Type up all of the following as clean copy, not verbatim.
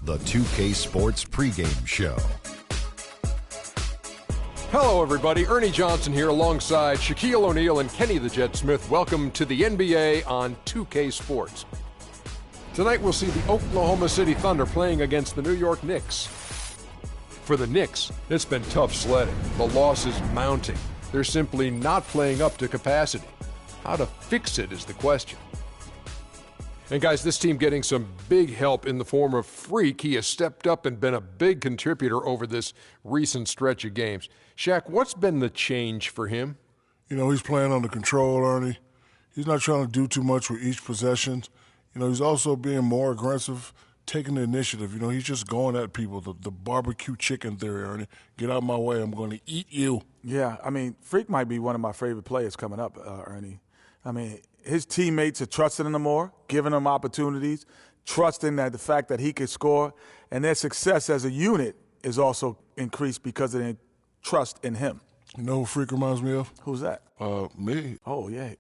The 2K Sports pregame show. Hello, everybody. Ernie Johnson here alongside Shaquille O'Neal and Kenny the Jet Smith. Welcome to the NBA on 2K Sports. Tonight we'll see the Oklahoma City Thunder playing against the New York Knicks. For the Knicks, it's been tough sledding. The loss is mounting. They're simply not playing up to capacity. How to fix it is the question. And guys, this team getting some big help in the form of Freak. He has stepped up and been a big contributor over this recent stretch of games. Shaq, what's been the change for him? You know, he's playing under control, Ernie. He's not trying to do too much with each possession. You know, he's also being more aggressive, taking the initiative. You know, he's just going at people, the barbecue chicken theory, Ernie. Get out of my way, I'm going to eat you. Yeah, I mean, Freak might be one of my favorite players coming up, Ernie. I mean, his teammates are trusting him more, giving him opportunities, trusting that the fact that he could score, and their success as a unit is also increased because of their trust in him. You know who Freak reminds me of? Who's that? Me. Oh, yeah.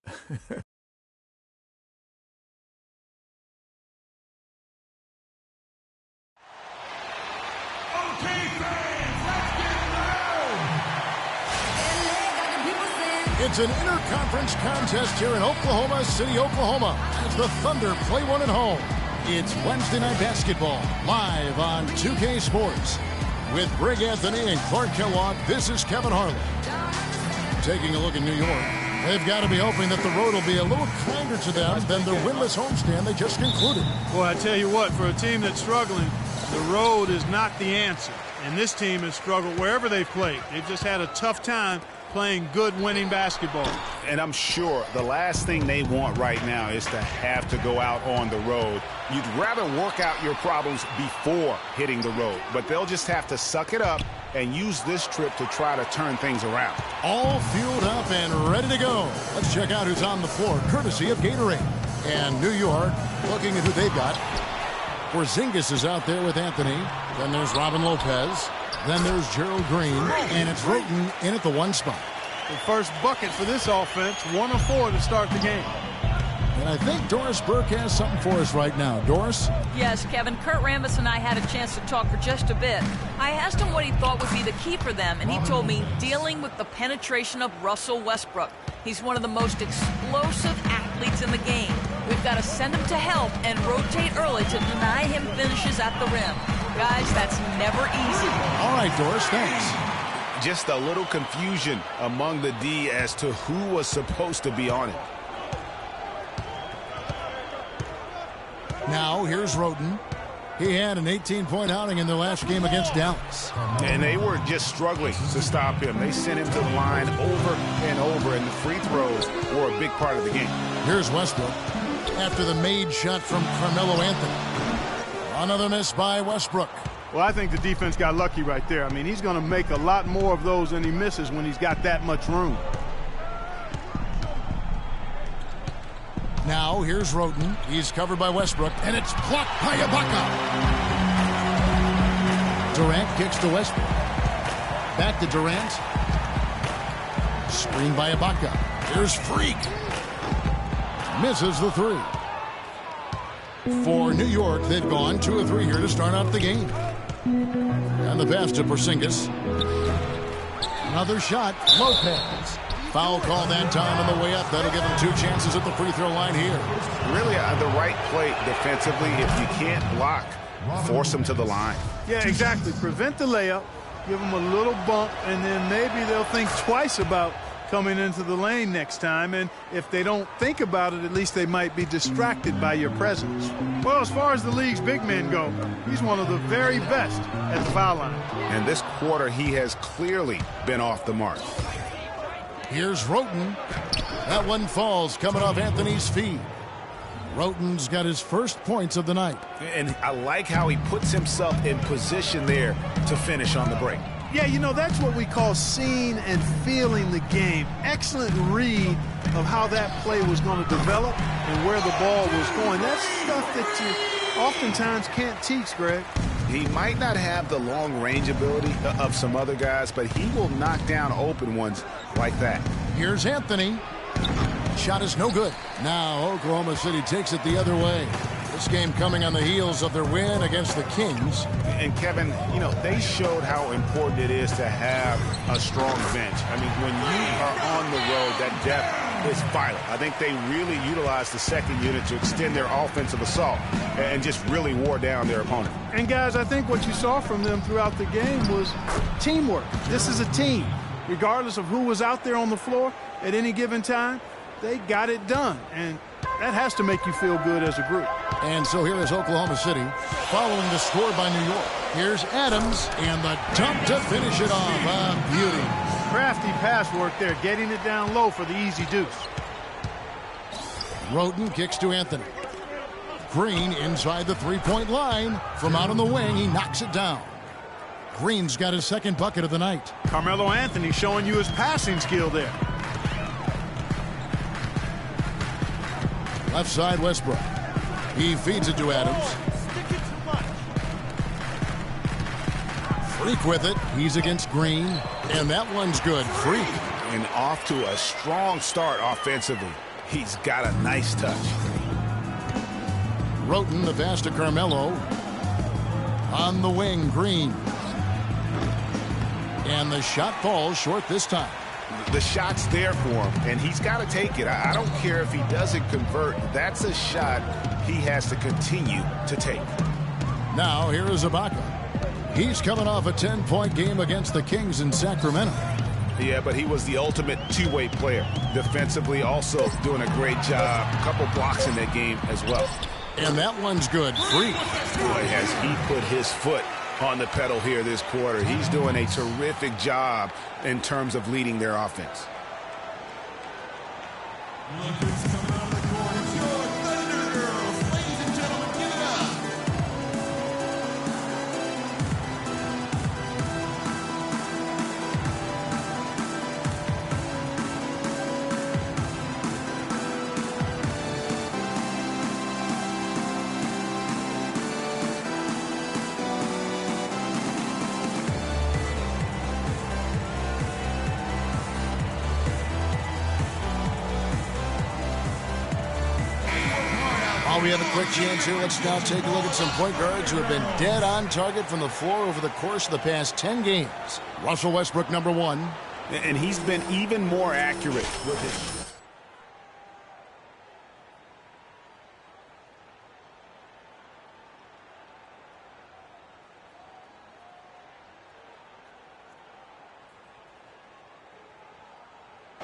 It's an interconference contest here in Oklahoma City, Oklahoma, as the Thunder play one at home. It's Wednesday Night Basketball, live on 2K Sports. With Greg Anthony and Clark Kellogg, this is Kevin Harlan. Taking a look at New York, they've got to be hoping that the road will be a little kinder to them than their winless homestand they just concluded. Boy, I tell you what, for a team that's struggling, the road is not the answer. And this team has struggled wherever they've played. They've just had a tough time playing good, winning basketball. And I'm sure the last thing they want right now is to have to go out on the road. You'd rather work out your problems before hitting the road, but they'll just have to suck it up and use this trip to try to turn things around. All fueled up and ready to go. Let's check out who's on the floor, courtesy of Gatorade. And New York, looking at who they've got. Porzingis is out there with Anthony. Then there's Robin Lopez. Then there's Gerald Green, and it's Roten in at the one spot. The first bucket for this offense, 1 of 4 to start the game. And I think Doris Burke has something for us right now. Doris? Yes, Kevin. Kurt Rambis and I had a chance to talk for just a bit. I asked him what he thought would be the key for them, and he told me dealing with the penetration of Russell Westbrook. He's one of the most explosive athletes in the game. We've got to send him to help and rotate early to deny him finishes at the rim. Guys, that's never easy. All right, Doris, thanks. Just a little confusion among the D as to who was supposed to be on it. Now, here's Roten. He had an 18-point outing in their last game against Dallas. And they were just struggling to stop him. They sent him to the line over and over, and the free throws were a big part of the game. Here's Westbrook after the made shot from Carmelo Anthony. Another miss by Westbrook. Well, I think the defense got lucky right there. I mean, he's going to make a lot more of those than he misses when he's got that much room. Now, here's Roten. He's covered by Westbrook, and it's blocked by Ibaka. Durant kicks to Westbrook. Back to Durant. Screen by Ibaka. Here's Freak. Misses the three. For New York, they've gone 2 of 3 here to start out the game. And the pass to Porzingis. Another shot. Lopez. Foul call that time on the way up. That'll give him 2 chances at the free throw line here. Really the right play defensively. If you can't block, force them to the line. Yeah, exactly. Prevent the layup, give them a little bump, and then maybe they'll think twice about coming into the lane next time. And if they don't think about it, at least they might be distracted by your presence. Well, as far as the league's big men go, he's one of the very best at the foul line. And this quarter, he has clearly been off the mark. Here's Roten. That one falls coming off Anthony's feet. Roten's got his first points of the night. And I like how he puts himself in position there to finish on the break. Yeah, you know, that's what we call seeing and feeling the game. Excellent read of how that play was going to develop and where the ball was going. That's stuff that you oftentimes can't teach, Greg. He might not have the long-range ability of some other guys, but he will knock down open ones like that. Here's Anthony. Shot is no good. Now Oklahoma City takes it the other way. This game coming on the heels of their win against the Kings. And Kevin, you know, they showed how important it is to have a strong bench. I mean, when you are on the road, that depth is vital. I think they really utilized the second unit to extend their offensive assault and just really wore down their opponent. And guys, I think what you saw from them throughout the game was teamwork. This is a team. Regardless of who was out there on the floor at any given time, they got it done. And that has to make you feel good as a group. And so here is Oklahoma City following the score by New York. Here's Adams and the dunk to finish it off. A beauty. Crafty pass work there, getting it down low for the easy deuce. Roten kicks to Anthony. Green inside the three-point line. From out on the wing, he knocks it down. Green's got his second bucket of the night. Carmelo Anthony showing you his passing skill there. Left side, Westbrook. He feeds it to Adams. Freak with it. He's against Green. And that one's good. Freak. And off to a strong start offensively. He's got a nice touch. Roten, the pass to Carmelo. On the wing, Green. And the shot falls short this time. The shot's there for him, and he's got to take it. I don't care if he doesn't convert. That's a shot he has to continue to take. Now, here is Ibaka. He's coming off a 10-point game against the Kings in Sacramento. Yeah, but he was the ultimate two-way player. Defensively, also doing a great job. A couple blocks in that game as well. And that one's good. Freak. Boy, has he put his foot on the pedal here this quarter. He's doing a terrific job in terms of leading their offense. We have a quick chance here. Let's now take a look at some point guards who have been dead on target from the floor over the course of the past 10 games. Russell Westbrook, number one. And he's been even more accurate with his...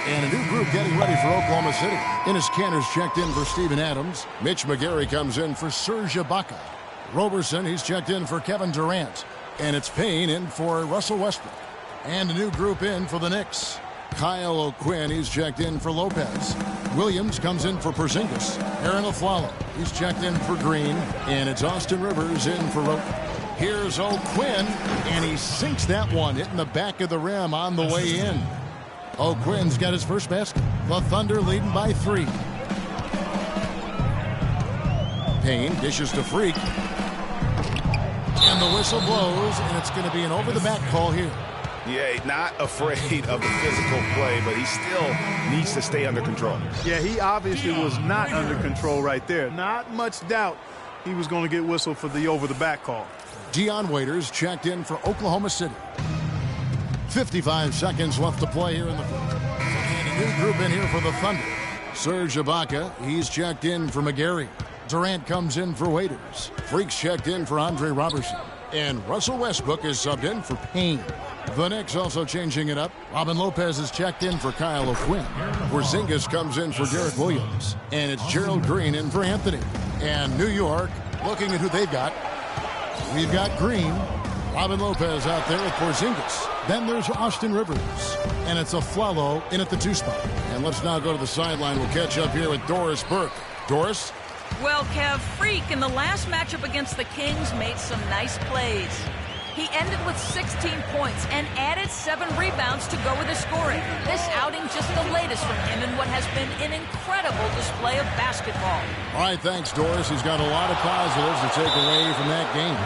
And a new group getting ready for Oklahoma City. Enes Kanter's checked in for Steven Adams. Mitch McGary comes in for Serge Ibaka. Roberson, he's checked in for Kevin Durant. And it's Payne in for Russell Westbrook. And a new group in for the Knicks. Kyle O'Quinn, he's checked in for Lopez. Williams comes in for Porzingis. Aaron Aflalo, he's checked in for Green. And it's Austin Rivers in for Roten. Here's O'Quinn, and he sinks that one, hitting the back of the rim on the way in. O'Quinn's got his first basket. The Thunder leading by 3. Payne dishes to Freak. And the whistle blows, and it's going to be an over-the-back call here. Yeah, not afraid of the physical play, but he still needs to stay under control. Yeah, he obviously was not under control right there. Not much doubt he was going to get whistled for the over-the-back call. Dion Waiters checked in for Oklahoma City. 55 seconds left to play here in the fourth. And a new group in here for the Thunder. Serge Ibaka, he's checked in for McGary. Durant comes in for Waiters. Freak's checked in for Andre Robertson. And Russell Westbrook is subbed in for Payne. The Knicks also changing it up. Robin Lopez is checked in for Kyle O'Quinn. Porzingis comes in for Derek Williams. And it's Gerald Green in for Anthony. And New York, looking at who they've got. We've got Green. Robin Lopez out there with Porzingis. Then there's Austin Rivers. And it's Aflalo in at the 2 spot. And let's now go to the sideline. We'll catch up here with Doris Burke. Doris? Well, Kev, Freak in the last matchup against the Kings made some nice plays. He ended with 16 points and added 7 rebounds to go with his scoring. This outing just the latest from him in what has been an incredible display of basketball. All right, thanks, Doris. He's got a lot of positives to take away from that game.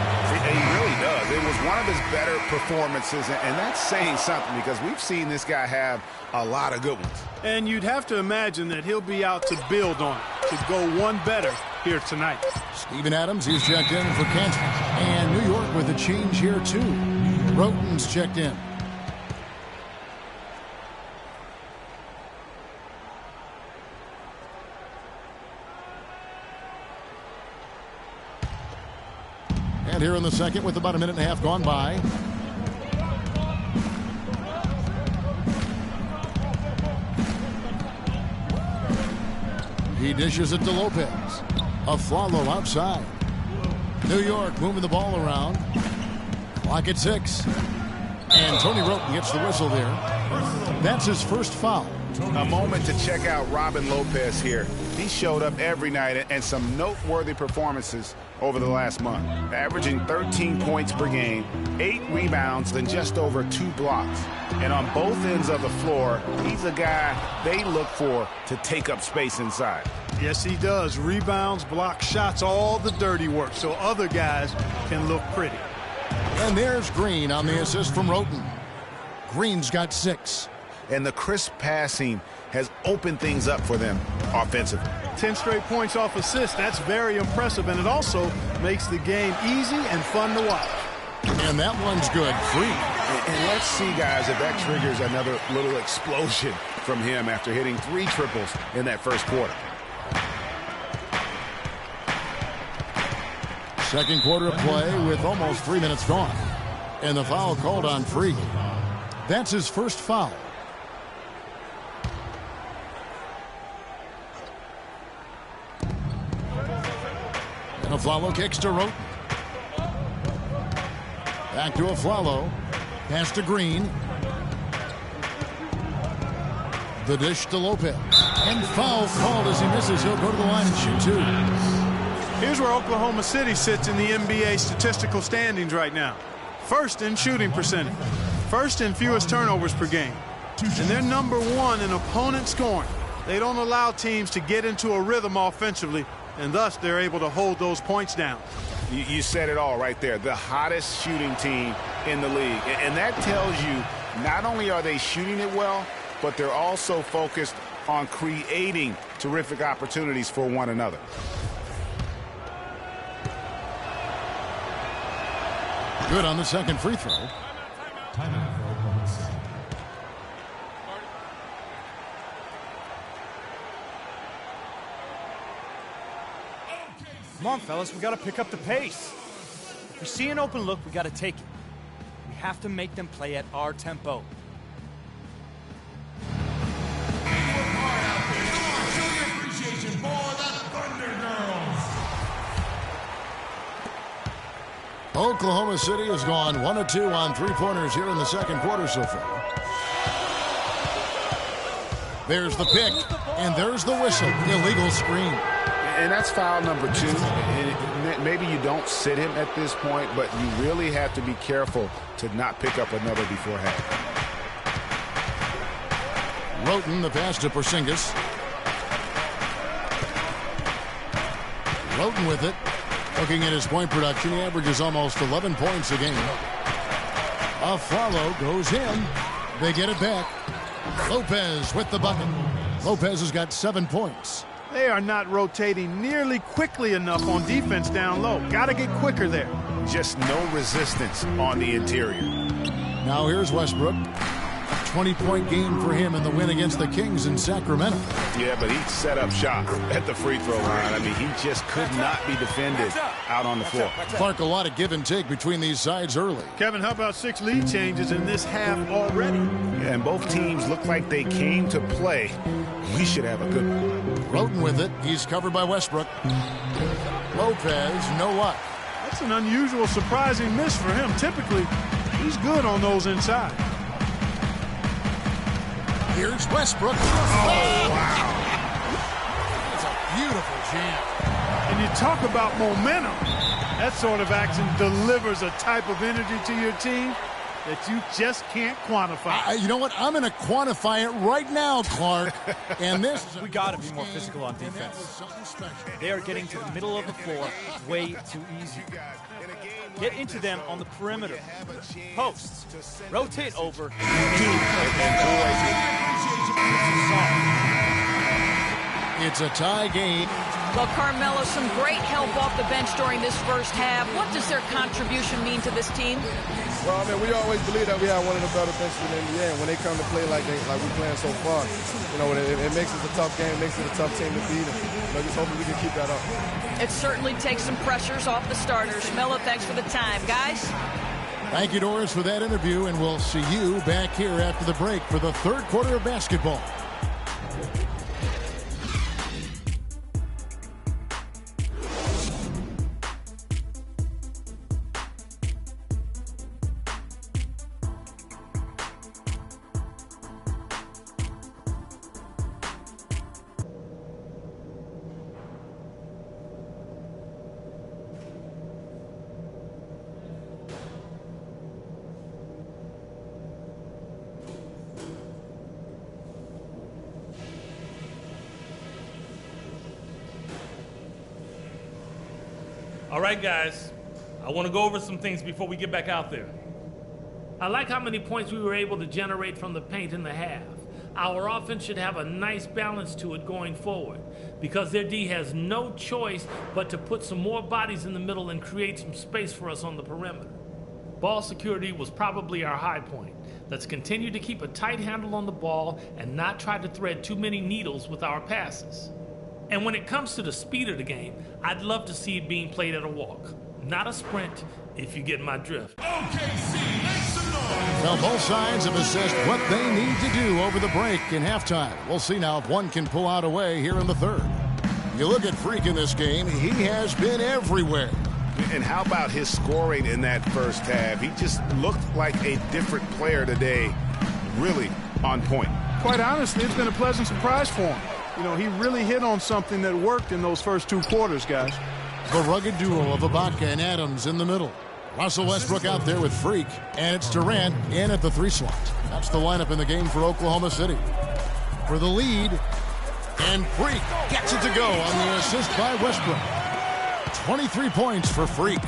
He really does. It was one of his better performances, and that's saying something because we've seen this guy have a lot of good ones. And you'd have to imagine that he'll be out to build on it, to go one better here tonight. Steven Adams, he's checked in for Kent. And New York with a change here, too. Roten's checked in. And here in the second with about a minute and a half gone by. He dishes it to Lopez. A follow outside. New York moving the ball around. Clock at 6. And Tony Roten gets the whistle there. That's his first foul. A moment to check out Robin Lopez here. He showed up every night and some noteworthy performances over the last month. Averaging 13 points per game, 8 rebounds, and just over 2 blocks. And on both ends of the floor, he's a guy they look for to take up space inside. Yes, he does. Rebounds, block shots, all the dirty work, so other guys can look pretty. And there's Green on the assist from Roten. Green's got 6. And the crisp passing has opened things up for them offensively. 10 straight points off assists. That's very impressive, and it also makes the game easy and fun to watch. And that one's good. Free. And let's see, guys, if that triggers another little explosion from him after hitting 3 triples in that first quarter. Second quarter of play with almost 3 minutes gone. And the foul called on Free. That's his first foul. And Aflalo kicks to Roten. Back to Aflalo. Pass to Green. The dish to Lopez. And foul called as he misses. He'll go to the line and shoot 2. Here's where Oklahoma City sits in the NBA statistical standings right now. First in shooting percentage. First in fewest turnovers per game. And they're number 1 in opponent scoring. They don't allow teams to get into a rhythm offensively, and thus they're able to hold those points down. You said it all right there. The hottest shooting team in the league. And that tells you not only are they shooting it well, but they're also focused on creating terrific opportunities for one another. Good on the second free throw. Come on, fellas, we got to pick up the pace. If we see an open look, we got to take it. We have to make them play at our tempo. Oklahoma City has gone 1 of 2 on 3-pointers here in the second quarter so far. There's the pick, and there's the whistle. Illegal screen. And that's foul number 2. And maybe you don't sit him at this point, but you really have to be careful to not pick up another before half. Roten, the pass to Porzingis. Roten with it. Looking at his point production, he averages almost 11 points a game. Aflalo goes in. They get it back. Lopez with the bucket. Lopez has got 7 points. They are not rotating nearly quickly enough on defense down low. Got to get quicker there. Just no resistance on the interior. Now here's Westbrook. A 20-point game for him in the win against the Kings in Sacramento. Yeah, but he set up shop at the free throw line. I mean, he just could not be defended out on the floor. Clark, a lot of give and take between these sides early. Kevin, how about 6 lead changes in this half already? Yeah, and both teams look like they came to play. We should have a good one. Roten with it. He's covered by Westbrook. Lopez, no luck. That's an unusual, surprising miss for him. Typically, he's good on those inside. Here's Westbrook. Oh, wow. It's a beautiful jam. And you talk about momentum. That sort of action delivers a type of energy to your team that you just can't quantify. You know what? I'm going to quantify it right now, Clark. And this is We got to be more physical on defense. They are getting to the middle of the floor way too easy. Get into them on the perimeter. Posts. Rotate over. It's a tie game. Well, Carmelo, some great help off the bench during this first half. What does their contribution mean to this team? Well, I mean, we always believe that we have one of the better benches in the NBA, and when they come to play like we're playing so far, you know, it makes it a tough game, makes it a tough team to beat, and you know, just hoping we can keep that up. It certainly takes some pressures off the starters. Melo, thanks for the time. Guys? Thank you, Doris, for that interview, and we'll see you back here after the break for the third quarter of basketball. All right, guys, I want to go over some things before we get back out there. I like how many points we were able to generate from the paint in the half. Our offense should have a nice balance to it going forward because their D has no choice but to put some more bodies in the middle and create some space for us on the perimeter. Ball security was probably our high point. Let's continue to keep a tight handle on the ball and not try to thread too many needles with our passes. And when it comes to the speed of the game, I'd love to see it being played at a walk, not a sprint, if you get my drift. Well, both sides have assessed what they need to do over the break in halftime. We'll see now if one can pull out a way here in the third. You look at Freak in this game, he has been everywhere. And how about his scoring in that first half? He just looked like a different player today, really on point. Quite honestly, it's been a pleasant surprise for him. You know, he really hit on something that worked in those first two quarters, guys. The rugged duo of Ibaka and Adams in the middle. Russell Westbrook out there with Freak, and it's Durant in at the 3 slot. That's the lineup in the game for Oklahoma City. For the lead, and Freak gets it to go on the assist by Westbrook. 23 points for Freak.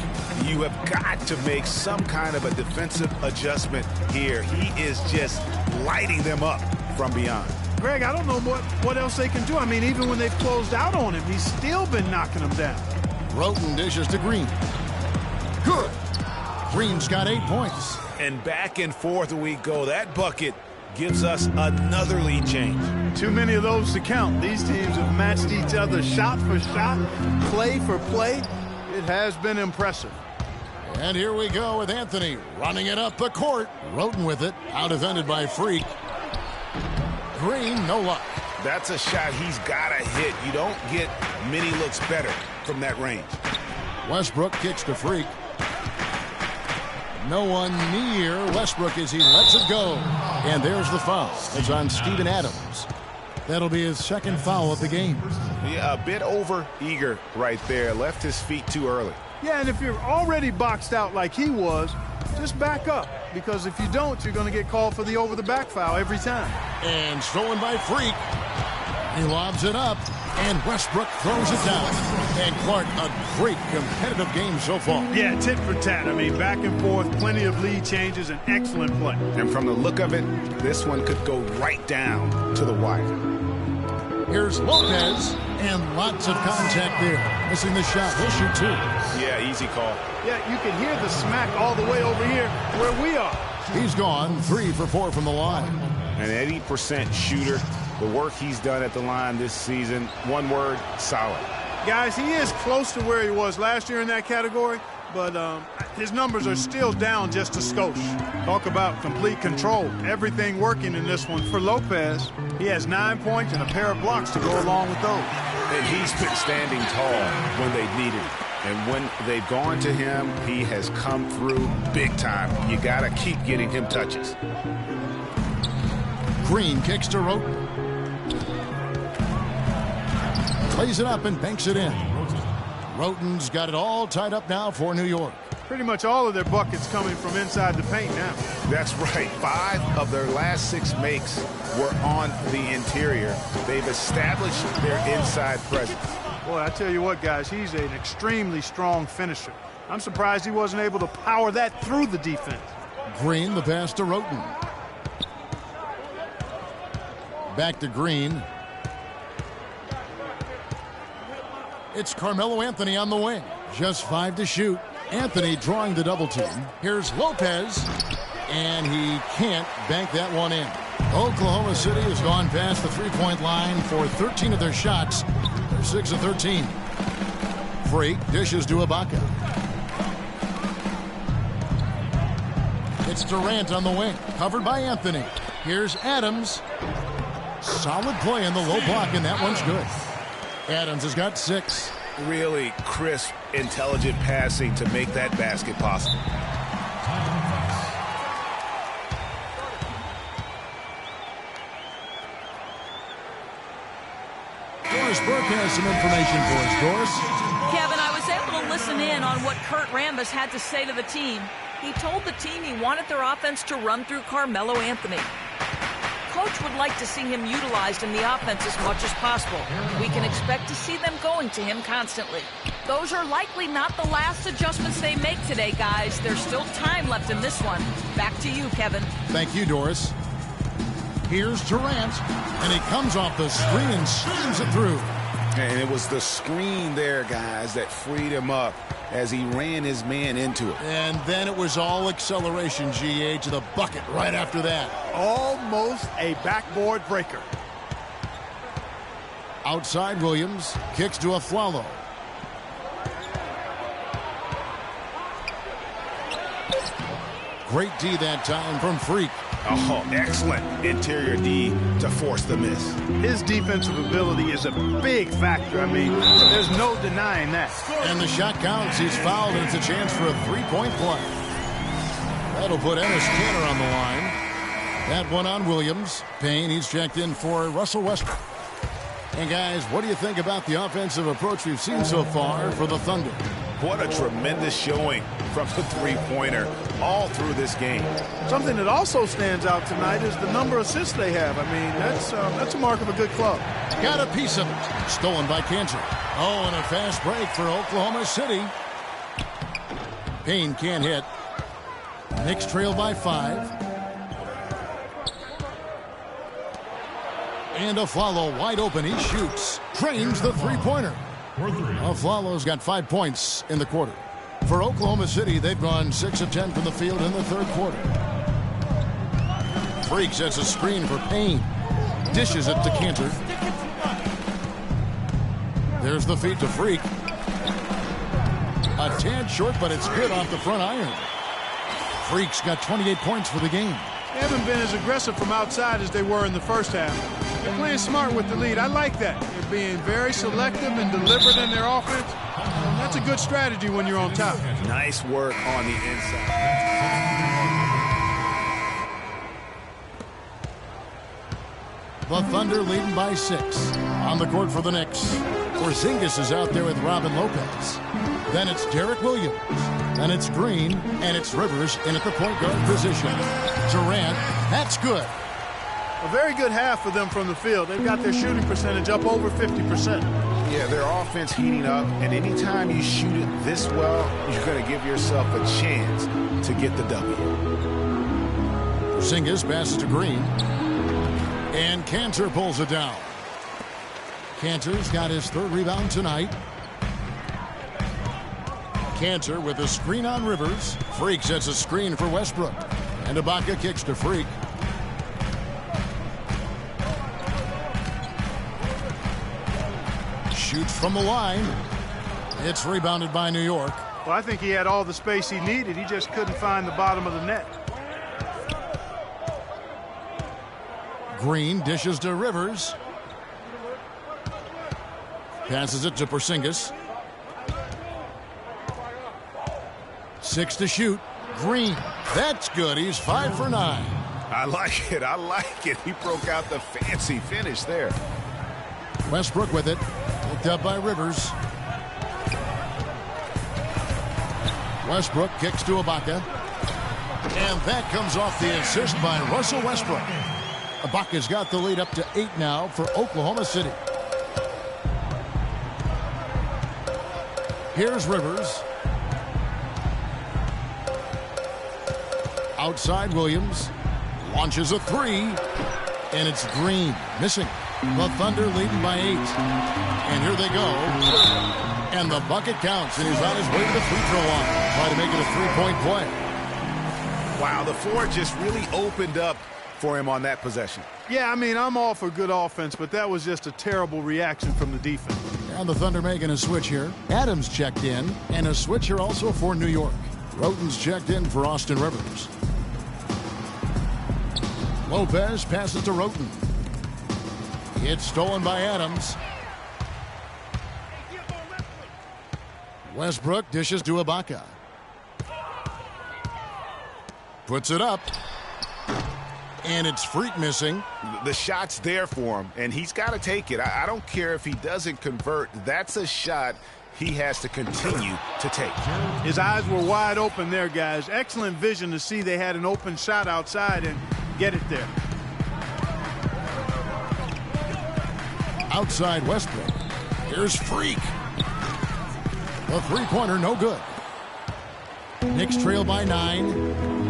You have got to make some kind of a defensive adjustment here. He is just lighting them up from beyond. Greg, I don't know what else they can do. I mean, even when they've closed out on him, he's still been knocking them down. Roten dishes to Green. Good. Green's got 8 points. And back and forth we go. That bucket gives us another lead change. Too many of those to count. These teams have matched each other shot for shot, play for play. It has been impressive. And here we go with Anthony running it up the court. Roten with it, out defended by Freak. Green, no luck. That's a shot he's got to hit. You don't get many looks better from that range. Westbrook kicks to Freak. No one near Westbrook as he lets it go. And there's the foul. It's on Steven Adams. That'll be his second foul of the game. Yeah, a bit over-eager right there. Left his feet too early. Yeah, and if you're already boxed out like he was, just back up. Because if you don't, you're going to get called for the over-the-back foul every time. And stolen by Freak. He lobs it up, and Westbrook throws it down. And Clark, a great competitive game so far. Yeah, tit for tat. I mean, back and forth, plenty of lead changes, and excellent play. And from the look of it, this one could go right down to the wire. Here's Lopez, and lots of contact there. Missing the shot. He'll shoot 2. Yeah, easy call. Yeah, you can hear the smack all the way over here where we are. He's gone 3 for 4 from the line. An 80% shooter. The work he's done at the line this season, one word, solid. Guys, he is close to where he was last year in that category, but his numbers are still down just a skosh. Talk about complete control. Everything working in this one for Lopez. He has 9 points and a pair of blocks to go along with those. And he's been standing tall when they've needed him. And when they've gone to him, he has come through big time. You got to keep getting him touches. Green kicks to Roten. Plays it up and banks it in. Roten's got it all tied up now for New York. Pretty much all of their buckets coming from inside the paint now. That's right. 5 of their last 6 makes were on the interior. They've established their inside presence. Boy, I tell you what, guys, he's an extremely strong finisher. I'm surprised he wasn't able to power that through the defense. Green, the pass to Roten. Back to Green. It's Carmelo Anthony on the wing. Just 5 to shoot. Anthony drawing the double team. Here's Lopez, and he can't bank that one in. Oklahoma City has gone past the three-point line for 13 of their shots. They're 6 of 13. Freak dishes to Ibaka. It's Durant on the wing, covered by Anthony. Here's Adams. Solid play in the low block, and that one's good. Adams has got 6. Really crisp, intelligent passing to make that basket possible. Doris Burke has some information for us. Doris? Kevin, I was able to listen in on what Kurt Rambis had to say to the team. He told the team he wanted their offense to run through Carmelo Anthony. Coach would like to see him utilized in the offense as much as possible. We can expect to see them going to him constantly. Those are likely not the last adjustments they make today, guys. There's still time left in this one. Back to you, Kevin. Thank you, Doris. Here's Durant, and he comes off the screen and slams it through. And it was the screen there, guys, that freed him up as he ran his man into it. And then it was all acceleration, GA, to the bucket right after that. Almost a backboard breaker. Outside Williams, kicks to Aflalo. Great D that time from Freak. Oh, excellent interior D to force the miss. His defensive ability is a big factor. I mean, there's no denying that. And the shot counts. He's fouled, and it's a chance for a three-point play. That'll put Ennis Cantor on the line. That one on Williams. Payne, he's checked in for Russell Westbrook. And guys, what do you think about the offensive approach we've seen so far for the Thunder? What a tremendous showing from the three-pointer all through this game. Something that also stands out tonight is the number of assists they have. I mean, that's a mark of a good club. Got a piece of it. Stolen by Cantor. Oh, and a fast break for Oklahoma City. Payne can't hit. Knicks trail by 5. And Aflalo wide open. He shoots. Drains the three-pointer. Aflalo's got 5 points in the quarter. For Oklahoma City, they've gone 6 of 10 from the field in the third quarter. Freak sets a screen for Payne. Dishes it to Cantor. There's the feed to Freak. A tad short, but it's good off the front iron. Freak's got 28 points for the game. They haven't been as aggressive from outside as they were in the first half. They're playing smart with the lead. I like that. They're being very selective and deliberate in their offense. And that's a good strategy when you're on top. Nice work on the inside. The Thunder leading by 6. On the court for the Knicks. Porzingis is out there with Robin Lopez. Then it's Derek Williams. Then it's Green. And it's Rivers in at the point guard position. Durant, that's good. A very good half for them from the field. They've got their shooting percentage up over 50%. Yeah, their offense heating up, and anytime you shoot it this well, you're going to give yourself a chance to get the W. Porzingis passes to Green. And Cantor pulls it down. Cantor's got his 3rd rebound tonight. Cantor with a screen on Rivers. Freak sets a screen for Westbrook. And Ibaka kicks to Freak. Shoots from the line. It's rebounded by New York. Well, I think he had all the space he needed. He just couldn't find the bottom of the net. Green dishes to Rivers. Passes it to Porzingis. 6 to shoot. Green. That's good. He's 5 for 9. I like it. I like it. He broke out the fancy finish there. Westbrook with it. Picked up by Rivers. Westbrook kicks to Ibaka. And that comes off the assist by Russell Westbrook. Ibaka's got the lead up to 8 now for Oklahoma City. Here's Rivers. Outside Williams. Launches a 3. And it's Green missing. The Thunder leading by 8. And here they go. And the bucket counts. And he's on his way to the free throw line. Try to make it a 3-point play. Wow, the floor just really opened up for him on that possession. Yeah, I mean, I'm all for good offense, but that was just a terrible reaction from the defense. And the Thunder making a switch here. Adams checked in. And a switch here also for New York. Roten's checked in for Austin Rivers. Lopez passes to Roten. It's stolen by Adams. Westbrook dishes to Ibaka. Puts it up. And it's Freak missing. The shot's there for him, and he's got to take it. I don't care if he doesn't convert. That's a shot he has to continue to take. His eyes were wide open there, guys. Excellent vision to see they had an open shot outside and get it there. Outside Westbrook. Here's Freak. The three-pointer, no good. Knicks trail by 9.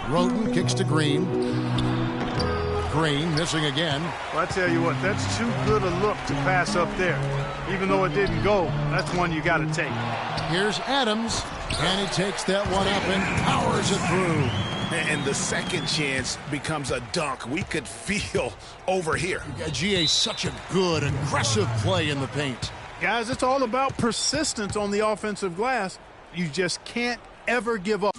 Roten kicks to Green. Green missing again. Well, I tell you what, that's too good a look to pass up there. Even though it didn't go, that's one you got to take. Here's Adams, and he takes that one up and powers it through. And the second chance becomes a dunk. We could feel over here. GA, such a good, aggressive play in the paint. Guys, it's all about persistence on the offensive glass. You just can't ever give up.